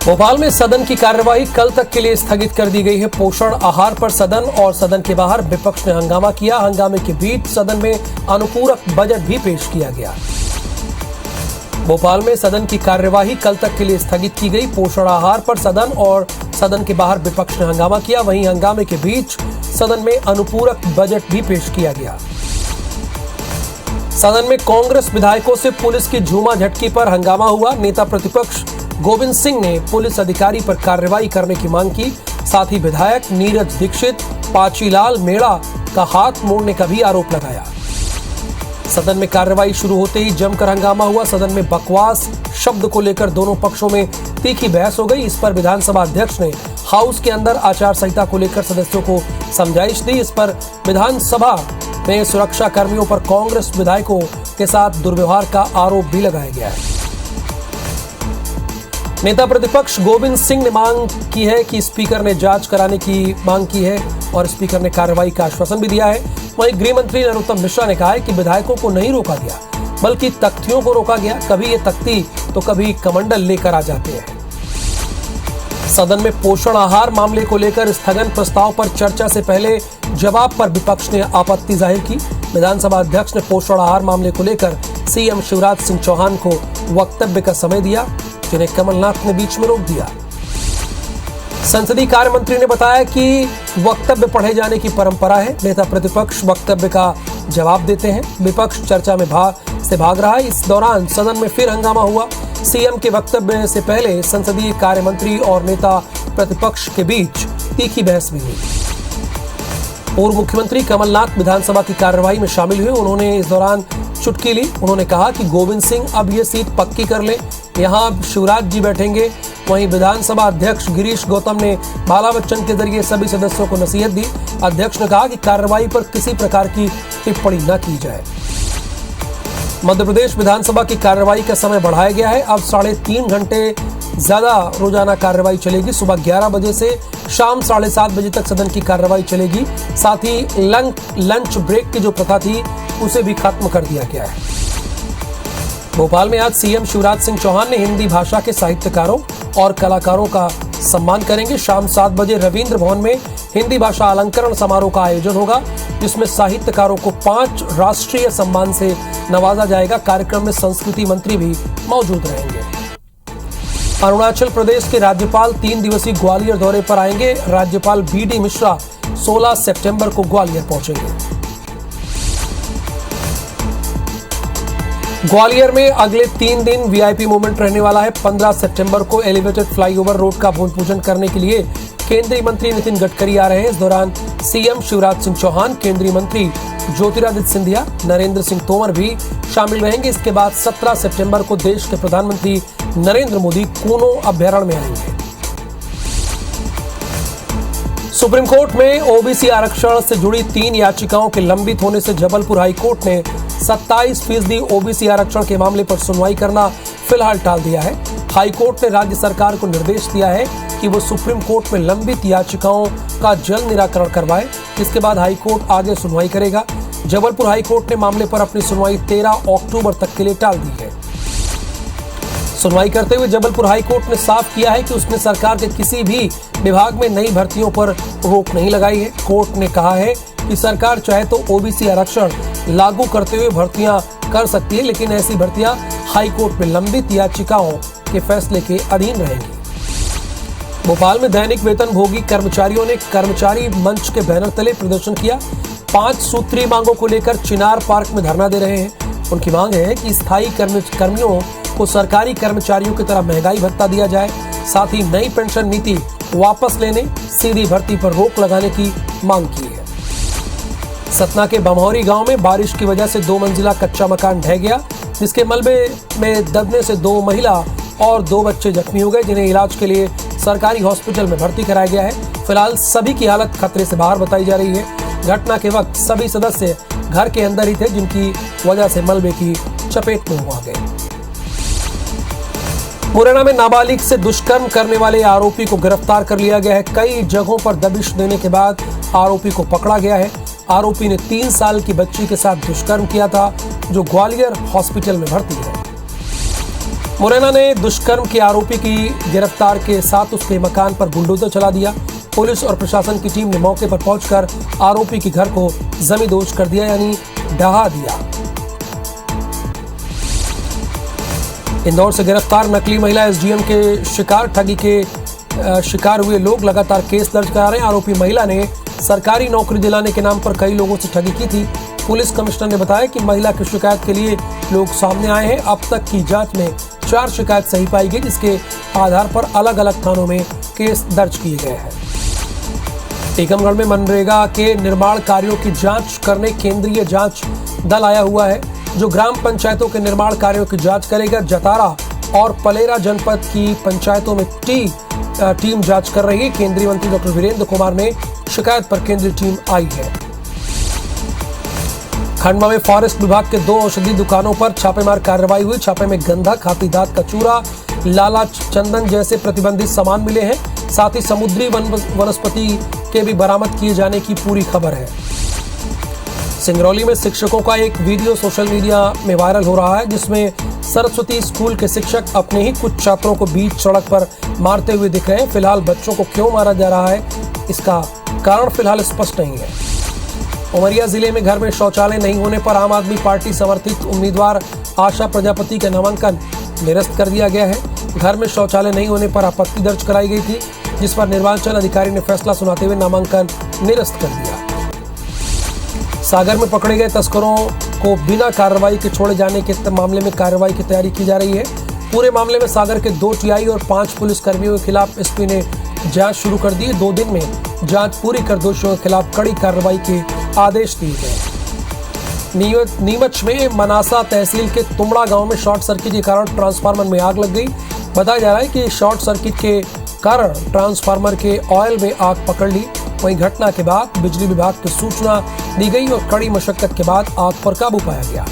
भोपाल में सदन की कार्यवाही कल तक के लिए स्थगित कर दी गई है। पोषण आहार पर सदन और सदन के बाहर विपक्ष ने हंगामा किया। हंगामे के बीच सदन में अनुपूरक बजट भी पेश किया गया। भोपाल में सदन की कार्यवाही कल तक के लिए स्थगित की गई। पोषण आहार पर सदन और सदन के बाहर विपक्ष ने हंगामा किया। वहीं हंगामे के बीच सदन में अनुपूरक बजट भी पेश किया गया। सदन में कांग्रेस विधायकों से पुलिस की झूमा झटकी पर हंगामा हुआ। नेता प्रतिपक्ष गोविंद सिंह ने पुलिस अधिकारी पर कार्रवाई करने की मांग की। साथ ही विधायक नीरज दीक्षित, पाचीलाल मेड़ा का हाथ मोड़ने का भी आरोप लगाया। सदन में कार्रवाई शुरू होते ही जमकर हंगामा हुआ। सदन में बकवास शब्द को लेकर दोनों पक्षों में तीखी बहस हो गई। इस पर विधानसभा अध्यक्ष ने हाउस के अंदर आचार संहिता को लेकर सदस्यों को समझाइश दी। इस पर विधानसभा में सुरक्षा कर्मियों पर कांग्रेस विधायकों के साथ दुर्व्यवहार का आरोप भी लगाया गया है। नेता प्रतिपक्ष गोविंद सिंह ने मांग की है कि स्पीकर ने जांच कराने की मांग की है और स्पीकर ने कार्रवाई का आश्वासन भी दिया है। वहीं गृह मंत्री नरोत्तम मिश्रा ने कहा है कि विधायकों को नहीं रोका गया, बल्कि तख्तियों को रोका गया। कभी ये तख्ती तो कभी कमंडल लेकर आ जाते हैं। सदन में पोषण आहार मामले को लेकर स्थगन प्रस्ताव पर चर्चा से पहले जवाब पर विपक्ष ने आपत्ति जाहिर की। विधानसभा अध्यक्ष ने पोषण आहार मामले को लेकर सीएम शिवराज सिंह चौहान को वक्तव्य का समय दिया, जिन्हें कमलनाथ ने बीच में रोक दिया। संसदीय कार्य मंत्री ने बताया कि वक्तव्य पढ़े जाने की परंपरा है। नेता प्रतिपक्ष वक्तव्य का जवाब देते हैं। विपक्ष चर्चा में भाग रहा है। इस दौरान सदन में फिर हंगामा हुआ। सीएम के वक्तव्य से पहले संसदीय कार्य मंत्री और नेता प्रतिपक्ष के बीच तीखी बहस भी हुई। पूर्व मुख्यमंत्री कमलनाथ विधानसभा की कार्यवाही में शामिल हुए। उन्होंने इस दौरान चुटकी ली। उन्होंने कहा कि गोविंद सिंह अब ये सीट पक्की कर ले, यहाँ शिवराज जी बैठेंगे। वहीं विधानसभा अध्यक्ष गिरीश गौतम ने बाला बच्चन के जरिए सभी सदस्यों को नसीहत दी। अध्यक्ष ने कहा कि कार्रवाई पर किसी प्रकार की टिप्पणी न की जाए। मध्य प्रदेश विधानसभा की कार्रवाई का समय बढ़ाया गया है। अब 3.5 घंटे ज्यादा रोजाना कार्रवाई चलेगी। सुबह 11 बजे से शाम 7:30 बजे तक सदन की कार्रवाई चलेगी। साथ ही लंच ब्रेक की जो प्रथा थी उसे भी खत्म कर दिया गया है। भोपाल में आज सीएम शिवराज सिंह चौहान ने हिंदी भाषा के साहित्यकारों और कलाकारों का सम्मान करेंगे। शाम 7 बजे रविंद्र भवन में हिंदी भाषा अलंकरण समारोह का आयोजन होगा, जिसमें साहित्यकारों को 5 राष्ट्रीय सम्मान से नवाजा जाएगा। कार्यक्रम में संस्कृति मंत्री भी मौजूद रहेंगे। अरुणाचल प्रदेश के राज्यपाल 3 दिवसीय ग्वालियर दौरे पर आएंगे। राज्यपाल बीडी मिश्रा 16 सितंबर को ग्वालियर पहुंचेंगे। ग्वालियर में अगले 3 दिन वीआईपी मूवमेंट रहने वाला है। 15 सितंबर को एलिवेटेड फ्लाईओवर रोड का भूमि पूजन करने के लिए केंद्रीय मंत्री नितिन गडकरी आ रहे हैं। इस दौरान सीएम शिवराज सिंह चौहान, केंद्रीय मंत्री ज्योतिरादित्य सिंधिया, नरेंद्र सिंह तोमर भी शामिल रहेंगे। इसके बाद 17 सितंबर को देश के प्रधानमंत्री नरेंद्र मोदी कूनो अभ्यारण्य में आएंगे। सुप्रीम कोर्ट में ओबीसी आरक्षण से जुड़ी 3 याचिकाओं के लंबित होने से जबलपुर हाईकोर्ट ने 27% ओबीसी आरक्षण के मामले पर सुनवाई करना फिलहाल टाल दिया है। हाईकोर्ट ने राज्य सरकार को निर्देश दिया है कि वो सुप्रीम कोर्ट में लंबित याचिकाओं का जल्द निराकरण करवाए। इसके बाद हाईकोर्ट आगे सुनवाई करेगा। जबलपुर हाईकोर्ट ने मामले पर अपनी सुनवाई 13 अक्टूबर तक के लिए टाल दी है। सुनवाई करते हुए जबलपुर हाईकोर्ट ने साफ किया है कि उसने सरकार के किसी भी विभाग में नई भर्तियों पर रोक नहीं लगाई है। कोर्ट ने कहा है कि सरकार चाहे तो ओबीसी आरक्षण लागू करते हुए भर्तियां कर सकती है, लेकिन ऐसी भर्तियां हाईकोर्ट में लंबित याचिकाओं के फैसले के अधीन रहेंगी। भोपाल में दैनिक वेतन भोगी कर्मचारियों ने कर्मचारी मंच के बैनर तले प्रदर्शन किया। 5 सूत्रीय मांगों को लेकर चिनार पार्क में धरना दे रहे हैं। उनकी मांग है कि स्थायी कर्मियों को सरकारी कर्मचारियों की तरह महंगाई भत्ता दिया जाए। साथ ही नई पेंशन नीति वापस लेने, सीधी भर्ती पर रोक लगाने की मांग की है। सतना के बमौरी गांव में बारिश की वजह से 2 मंजिला कच्चा मकान ढह गया, जिसके मलबे में दबने से 2 महिला और 2 बच्चे जख्मी हो गए, जिन्हें इलाज के लिए सरकारी हॉस्पिटल में भर्ती कराया गया है। फिलहाल सभी की हालत खतरे से बाहर बताई जा रही है। घटना के वक्त सभी सदस्य घर के अंदर ही थे, जिनकी वजह से मलबे की चपेट में आ गए। मुरैना में नाबालिग से दुष्कर्म करने वाले आरोपी को गिरफ्तार कर लिया गया है। कई जगहों पर दबिश देने के बाद आरोपी को पकड़ा गया है। आरोपी ने 3 साल की बच्ची के साथ दुष्कर्म किया था, जो ग्वालियर हॉस्पिटल में भर्ती है। मुरैना ने दुष्कर्म के आरोपी की गिरफ्तार के साथ उसके मकान पर बुलडोजर चला दिया। पुलिस और प्रशासन की टीम ने मौके पर पहुंचकर आरोपी के घर को जमींदोज कर दिया, यानी ढहा दिया। इंदौर से गिरफ्तार नकली महिला एसडीएम के शिकार। ठगी के शिकार हुए लोग लगातार केस दर्ज करा रहे हैं। आरोपी महिला ने सरकारी नौकरी दिलाने के नाम पर कई लोगों से ठगी की थी। पुलिस कमिश्नर ने बताया कि महिला की शिकायत के लिए लोग सामने आए हैं। अब तक की जांच में 4 शिकायत सही पाई गई, जिसके आधार पर अलग अलग थानों में केस दर्ज किए गए हैं। टीकमगढ़ में मनरेगा के निर्माण कार्यों की जांच करने केंद्रीय जांच दल आया हुआ है, जो ग्राम पंचायतों के निर्माण कार्यों की जांच करेगा। जतारा और पलेरा जनपद की पंचायतों में टीम जांच कर रही है। केंद्रीय मंत्री डॉक्टर वीरेंद्र कुमार ने शिकायत पर केंद्रीय टीम आई है। खंडवा में फॉरेस्ट विभाग के 2 औषधि दुकानों पर छापेमार कार्रवाई हुई। छापे में गंधक, हाथी दांत का चूरा, लाला चंदन जैसे प्रतिबंधित सामान मिले हैं। साथ ही समुद्री वनस्पति के भी बरामद किए जाने की पूरी खबर है। सिंगरौली में शिक्षकों का एक वीडियो सोशल मीडिया में वायरल हो रहा है, जिसमें सरस्वती स्कूल के शिक्षक अपने ही कुछ छात्रों को बीच सड़क पर मारते हुए दिख रहे हैं। फिलहाल बच्चों को क्यों मारा जा रहा है, इसका कारण फिलहाल स्पष्ट नहीं है। उमरिया जिले में घर में शौचालय नहीं होने पर आम आदमी पार्टी समर्थित उम्मीदवार आशा प्रजापति का नामांकन निरस्त कर दिया गया है। घर में शौचालय नहीं होने पर आपत्ति दर्ज कराई गई थी, जिस पर निर्वाचन अधिकारी ने फैसला सुनाते हुए नामांकन निरस्त कर दिया। सागर में पकड़े गए तस्करों को बिना कार्रवाई के छोड़े जाने के मामले में कार्रवाई की तैयारी की जा रही है। पूरे मामले में सागर के 2 टीआई और 5 पुलिसकर्मियों के खिलाफ एसपी ने जांच शुरू कर दी है। 2 दिन में जांच पूरी कर दोषियों के खिलाफ कड़ी कार्रवाई के आदेश दिए गए। नीमच में मनासा तहसील के तुमड़ा गांव में शॉर्ट सर्किट के कारण ट्रांसफार्मर में आग लग गई। बताया जा रहा है कि शॉर्ट सर्किट के कारण ट्रांसफार्मर के ऑयल में आग पकड़ ली। वहीं घटना के बाद बिजली विभाग को सूचना दी गई और कड़ी मशक्कत के बाद आग पर काबू पाया गया।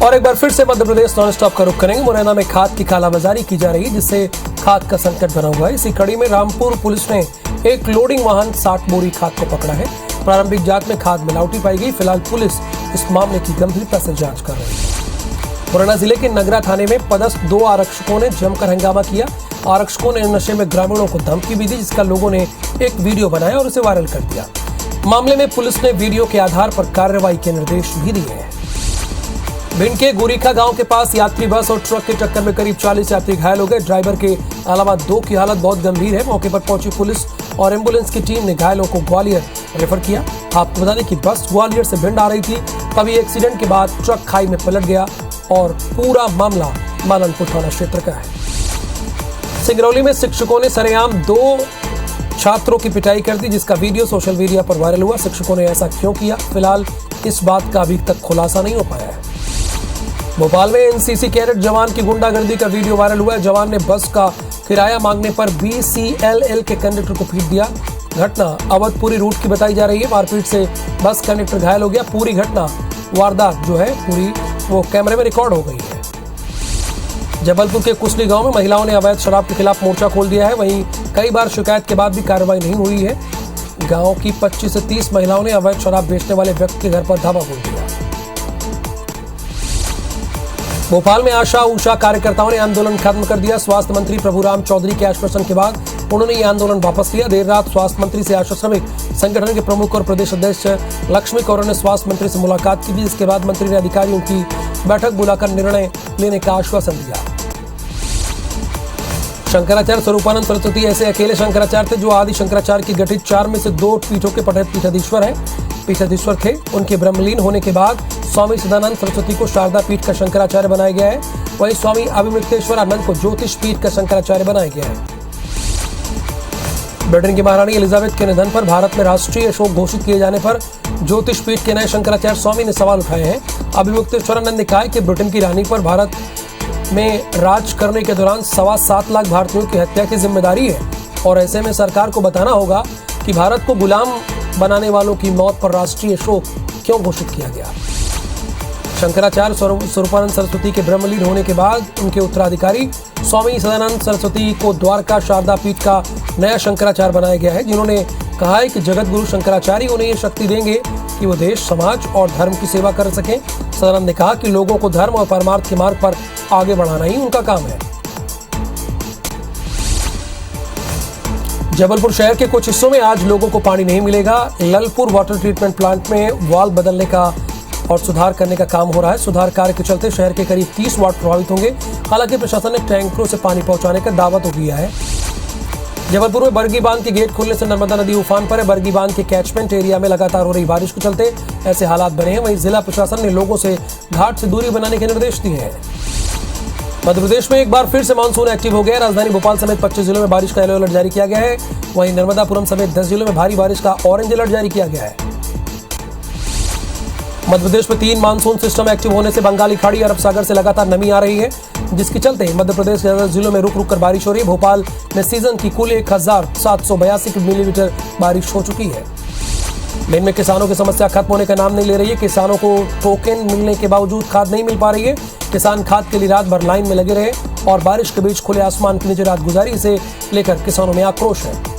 और एक बार फिर से मध्य प्रदेश नॉन स्टॉप का रुख करेंगे। मुरैना में खाद की कालाबाजारी की जा रही है, जिससे खाद का संकट बना हुआ है। इसी कड़ी में रामपुर पुलिस ने एक लोडिंग वाहन 60 बोरी खाद को पकड़ा है। प्रारंभिक जांच में खाद मिलावटी पाई गई। फिलहाल पुलिस इस मामले की गंभीरता से जांच कर रही है। मुरैना जिले के नगरा थाने में पदस्थ 2 आरक्षकों ने जमकर हंगामा किया। आरक्षकों ने नशे में ग्रामीणों को धमकी भी दी, जिसका लोगों ने एक वीडियो बनाया और उसे वायरल कर दिया। मामले में पुलिस ने वीडियो के आधार पर कार्रवाई के निर्देश भी दिए हैं। भिंड के गोरीखा गांव के पास यात्री बस और ट्रक की टक्कर में करीब 40 यात्री घायल हो गए। ड्राइवर के अलावा 2 की हालत बहुत गंभीर है। मौके पर पहुंची पुलिस और एम्बुलेंस की टीम ने घायलों को ग्वालियर रेफर किया। आपको बता दें कि बस ग्वालियर से भिंड आ रही थी, तभी एक्सीडेंट के बाद ट्रक खाई में पलट गया और पूरा मामला मालनपुर थाना क्षेत्र का है। सिंगरौली में शिक्षकों ने सरेआम 2 छात्रों की पिटाई कर दी, जिसका वीडियो सोशल मीडिया पर वायरल हुआ। शिक्षकों ने ऐसा क्यों किया, फिलहाल इस बात का अभी तक खुलासा नहीं हो पाया है। भोपाल में एनसीसी कैडेट जवान की गुंडागर्दी का वीडियो वायरल हुआ है। जवान ने बस का किराया मांगने पर BCLL के कंडक्टर को पीट दिया। घटना अवधपुरी रूट की बताई जा रही है। मारपीट से बस कंडक्टर घायल हो गया। पूरी घटना वारदात जो है पूरी वो कैमरे में रिकॉर्ड हो गई है। जबलपुर के कुसली गांव में महिलाओं ने अवैध शराब के खिलाफ मोर्चा खोल दिया है। वहीं कई बार शिकायत के बाद भी कार्रवाई नहीं हुई है। गांव की 25 से 30 महिलाओं ने अवैध शराब बेचने वाले व्यक्ति के घर पर धावा बोल दिया। भोपाल में आशा उषा कार्यकर्ताओं ने आंदोलन खत्म कर दिया। स्वास्थ्य मंत्री प्रभुराम चौधरी के आश्वासन के बाद उन्होंने ये आंदोलन वापस लिया। देर रात स्वास्थ्य मंत्री से आशा श्रमिक संगठन के प्रमुख और प्रदेश अध्यक्ष लक्ष्मी कौर ने स्वास्थ्य मंत्री से मुलाकात की थी। इसके बाद मंत्री ने अधिकारियों की बैठक बुलाकर निर्णय लेने का आश्वासन दिया। शंकराचार्य स्वरूपानंद सरस्वती ऐसे अकेले शंकराचार्य थे जो आदि शंकराचार्य की गठित 4 में से 2 पीठों के पीठाधीश्वर थे। उनके ब्रह्मलीन होने के बाद स्वामी सदानंद सरस्वती को शारदा पीठ का शंकराचार्य बनाया गया है। वहीं स्वामी अभिमुक्तेश्वर आनंद को ज्योतिष पीठ का शंकराचार्य बनाया गया है। ब्रिटेन की महारानी एलिजाबेथ के निधन पर भारत में राष्ट्रीय शोक घोषित किए जाने पर ज्योतिष पीठ के नए शंकराचार्य स्वामी ने सवाल उठाए हैं। अभिमुक्तेश्वर आनंद ने कहा कि ब्रिटेन की रानी पर भारत में राज करने के दौरान 7.25 लाख भारतीयों की हत्या की जिम्मेदारी है और ऐसे में सरकार को बताना होगा कि भारत को गुलाम बनाने वालों की मौत पर राष्ट्रीय शोक क्यों घोषित किया गया। शंकराचार्य स्वरूपानंद सरस्वती के ब्रह्मलीन होने के बाद उनके उत्तराधिकारी स्वामी सदानंद सरस्वती को द्वारका शारदा पीठ का नया शंकराचार्य बनाया गया है, जिन्होंने कहा है कि जगत गुरु शंकराचार्य उन्हें ये शक्ति देंगे कि वो देश, समाज और धर्म की सेवा कर सकें। सदानंद ने कहा कि लोगों को धर्म और परमार्थ के मार्ग पर आगे बढ़ाना ही उनका काम है। जबलपुर शहर के कुछ हिस्सों में आज लोगों को पानी नहीं मिलेगा। ललपुर वाटर ट्रीटमेंट प्लांट में वाल्व बदलने का और सुधार करने का काम हो रहा है। सुधार कार्य के चलते शहर के करीब 30 वार्ड प्रभावित होंगे। हालांकि प्रशासन ने टैंकरों से पानी पहुंचाने का दावा तो किया है। जबलपुर में बरगी बांध के गेट खुलने से नर्मदा नदी उफान पर है। बरगी बांध के कैचमेंट एरिया में लगातार हो रही बारिश के चलते ऐसे हालात बने हैं। वहीं जिला प्रशासन ने लोगों से घाट से दूरी बनाने के निर्देश दिए हैं। मध्य प्रदेश में एक बार फिर से मानसून एक्टिव हो गया। राजधानी भोपाल समेत 25 जिलों में बारिश का येलो अलर्ट जारी किया गया है। वहीं नर्मदापुरम समेत 10 जिलों में भारी बारिश का ऑरेंज अलर्ट जारी किया गया है। मध्य प्रदेश में 3 मानसून सिस्टम एक्टिव होने से बंगाली खाड़ी अरब सागर से लगातार नमी आ रही है, जिसके चलते मध्य प्रदेश के 10 जिलों में रुक रुक कर बारिश हो रही है। भोपाल में सीजन की कुल 1782 मिलीमीटर बारिश हो चुकी है। लेकिन में किसानों की समस्या खत्म होने का नाम नहीं ले रही है। किसानों को टोकन मिलने के बावजूद खाद नहीं मिल पा रही है। किसान खाद के लिए रात भर लाइन में लगे रहे और बारिश के बीच खुले आसमान के नीचे रात गुजारी। इसे लेकर किसानों में आक्रोश है।